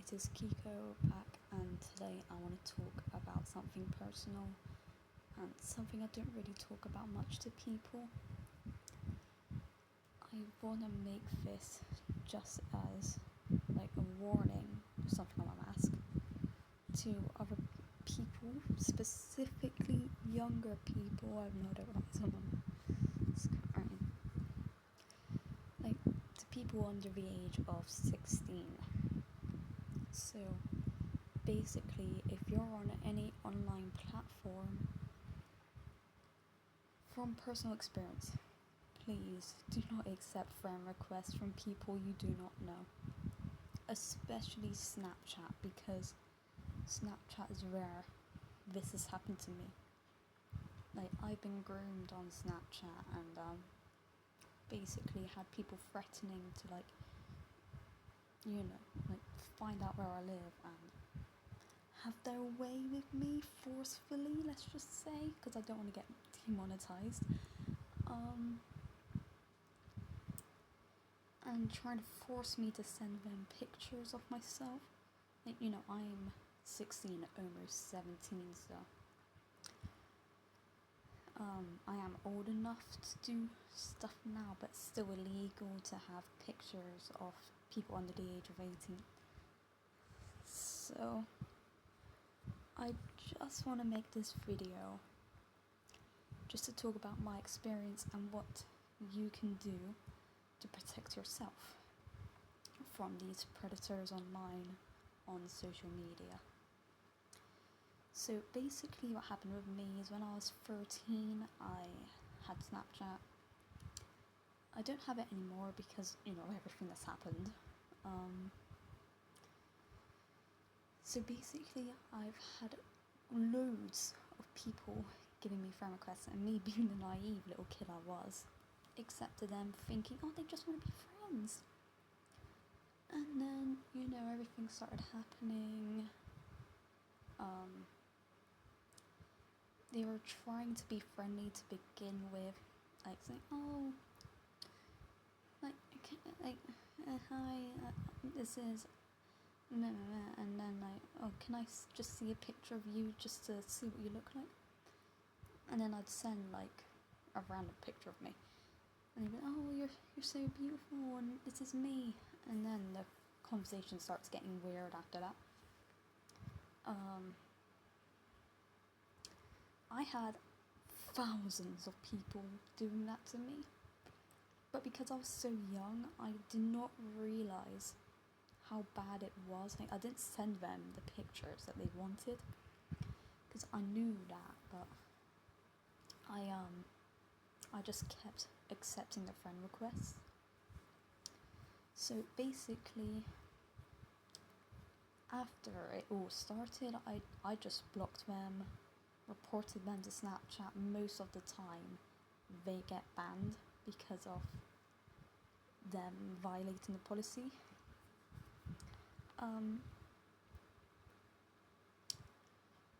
it is KIKO back, and today I want to talk about something personal and something I don't really talk about much to people. I want to make this just as like a warning, something on my mask, to other people, specifically younger people. I have no idea what that is on my screen. Like to people under the age of 16. So basically, if you're on any online platform, from personal experience, please do not accept friend requests from people you do not know, especially Snapchat, because Snapchat is rare. This has happened to me. Like, I've been groomed on Snapchat, and basically had people threatening to find out where I live and have their way with me forcefully, let's just say, because I don't want to get demonetized. And trying to force me to send them pictures of myself. Like, I'm 16, almost 17, so I am old enough to do stuff now, but still illegal to have pictures of people under the age of 18. So I just want to make this video just to talk about my experience and what you can do to protect yourself from these predators online on social media. So basically what happened with me is when I was 13, I had Snapchat. I don't have it anymore because, everything that's happened. So basically I've had loads of people giving me friend requests, and me being the naive little kid I was, accepted them thinking, oh, they just want to be friends. And then, everything started happening. They were trying to be friendly to begin with, like saying, oh, hi, this is, and then oh, can I just see a picture of you just to see what you look like? And then I'd send a random picture of me, and they'd be, oh, you're so beautiful, and this is me. And then the conversation starts getting weird after that. I had thousands of people doing that to me, but because I was so young, I did not realize how bad it was. I didn't send them the pictures that they wanted because I knew that, but I just kept accepting the friend requests. So basically, after it all started, I just blocked them, reported them to Snapchat. Most of the time they get banned because of them violating the policy.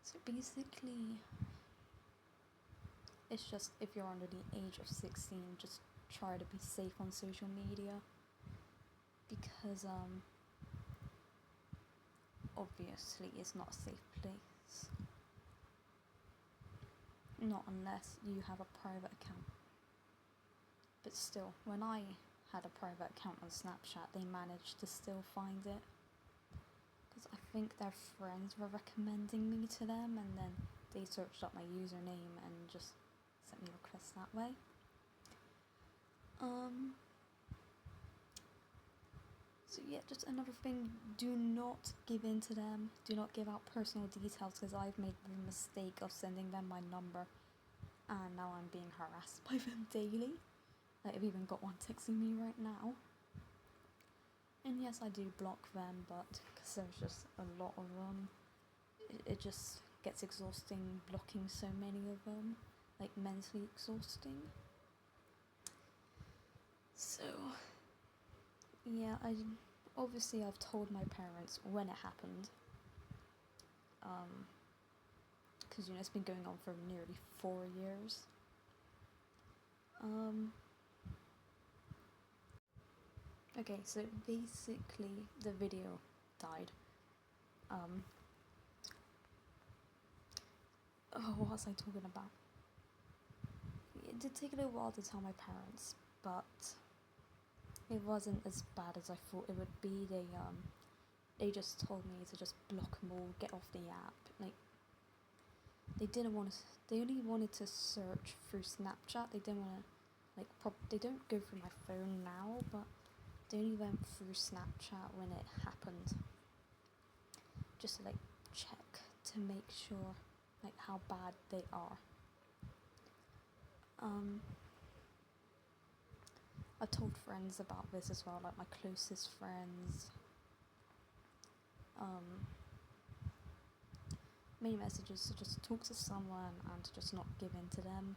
So basically, it's just, if you're under the age of 16, just try to be safe on social media, because obviously it's not a safe place. Not unless you have a private account. But still, when I had a private account on Snapchat, they managed to still find it, because I think their friends were recommending me to them, and then they searched up my username and just sent me requests that way. So yeah, just another thing, do not give in to them. Do not give out personal details, because I've made the mistake of sending them my number, and now I'm being harassed by them daily. I've even got one texting me right now. And yes, I do block them, but because there's just a lot of them, it just gets exhausting blocking so many of them, mentally exhausting. So yeah, I've told my parents when it happened, because it's been going on for nearly 4 years. Okay, so basically the video died What was I talking about? It did take a little while to tell my parents, but it wasn't as bad as I thought it would be. They just told me to just block them all, get off the app. Like, they didn't want to. They only wanted to search through Snapchat. They didn't want to, like, they don't go through my phone now, but they only went through Snapchat when it happened, just to like check to make sure like how bad they are. I told friends about this as well, like my closest friends. Main messages to just talk to someone and to just not give in to them.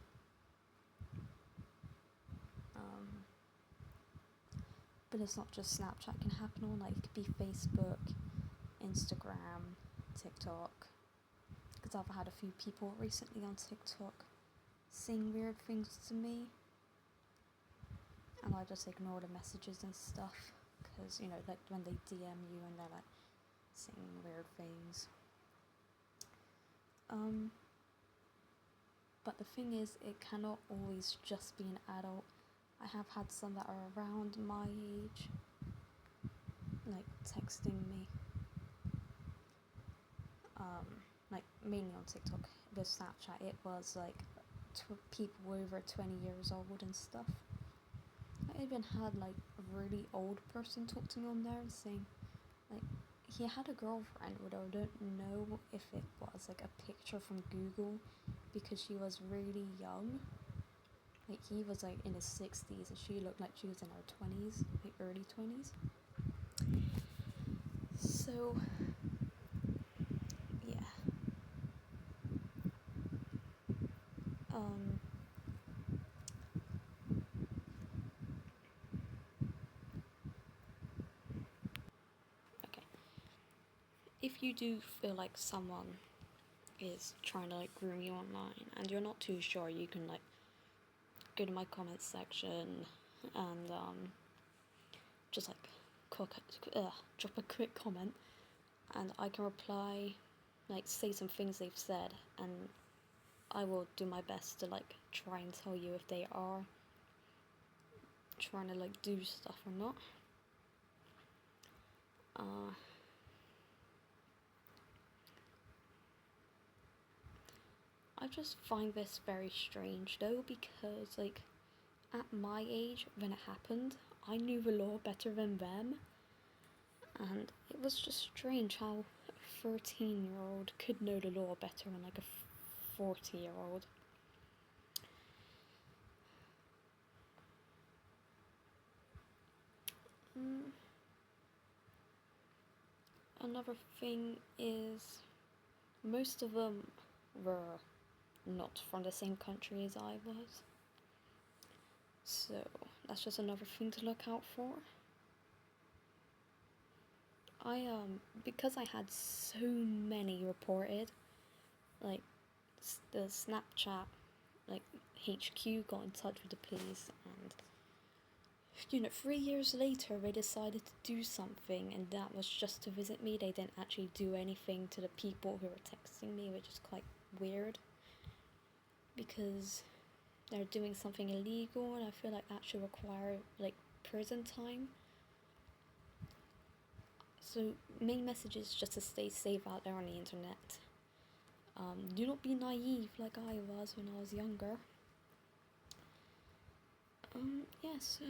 But it's not just Snapchat, it can happen on like, it could be Facebook, Instagram, TikTok. Because I've had a few people recently on TikTok saying weird things to me, and I just ignore the messages and stuff, because, you know, like when they DM you and they're like saying weird things. But the thing is, it cannot always just be an adult. I have had some that are around my age, like texting me, like mainly on TikTok. With Snapchat, it was like people over 20 years old and stuff. I even had like a really old person talk to me on there and saying, like, he had a girlfriend, but I don't know if it was like a picture from Google, because she was really young. Like, he was like in his 60s and she looked like she was in her 20s, like early 20s. So, yeah. Okay. If you do feel like someone is trying to like groom you online and you're not too sure, you can like go to my comments section and just like drop a quick comment, and I can reply, like say some things they've said, and I will do my best to like try and tell you if they are trying to like do stuff or not. I just find this very strange though, because like at my age when it happened, I knew the law better than them, and it was just strange how a 13-year-old could know the law better than like a 40-year-old. Another thing is, most of them were not from the same country as I was, so that's just another thing to look out for. Because I had so many reported, like the Snapchat like HQ got in touch with the police, and you know, 3 years later they decided to do something, and that was just to visit me. They didn't actually do anything to the people who were texting me, which is quite weird, because they're doing something illegal, and I feel like that should require like prison time. So main message is just to stay safe out there on the internet. Do not be naive like I was when I was younger. Yeah, so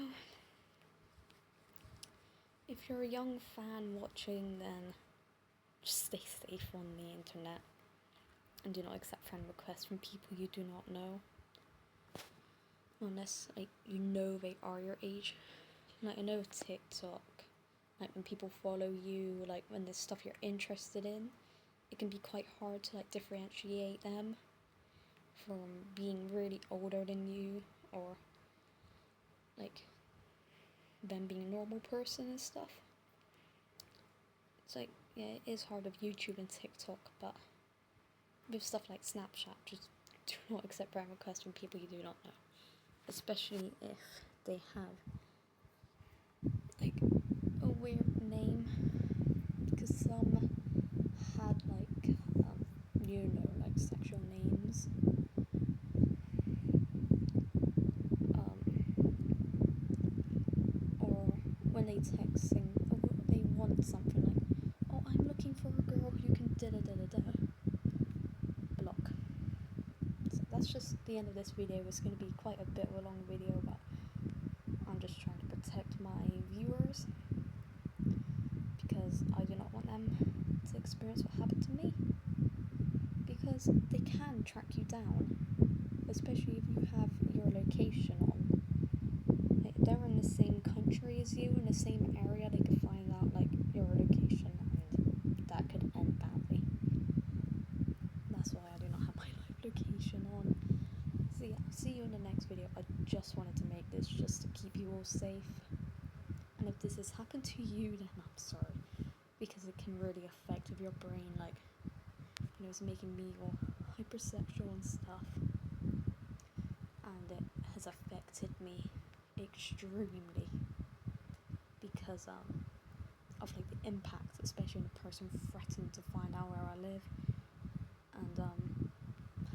if you're a young fan watching, then just stay safe on the internet, and do not accept friend requests from people you do not know, unless like you know they are your age. Like, I know TikTok, like when people follow you, like when there's stuff you're interested in, it can be quite hard to like differentiate them from being really older than you, or like them being a normal person and stuff. It's like, yeah, it is hard with YouTube and TikTok, but with stuff like Snapchat, just do not accept friend requests from people you do not know, especially if they have like a weird name, because some something like, oh, I'm looking for a girl who can da-da-da-da-da. Block. So that's just the end of this video. It's going to be quite a bit of a long video, but I'm just trying to protect my viewers because I do not want them to experience what happened to me, because they can track you down, especially if you have your location on. Like, if they're in the same country as you, in the same area, they can find out like your location, and that could end badly. That's why I do not have my live location on. So yeah, I'll see you in the next video. I just wanted to make this just to keep you all safe. And if this has happened to you, then I'm sorry, because it can really affect with your brain, like, you know, it's making me all hypersexual and stuff, and it has affected me extremely because of like the impact, especially when the person threatened to find out where I live, and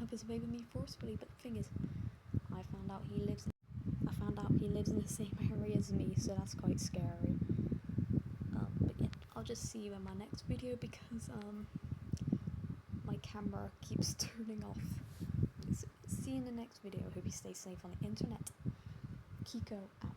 participated me forcefully. But the thing is, I found out he lives in the same area as me, so that's quite scary. But yeah, I'll just see you in my next video because my camera keeps turning off. So, see you in the next video. Hope you stay safe on the internet. KIKO out.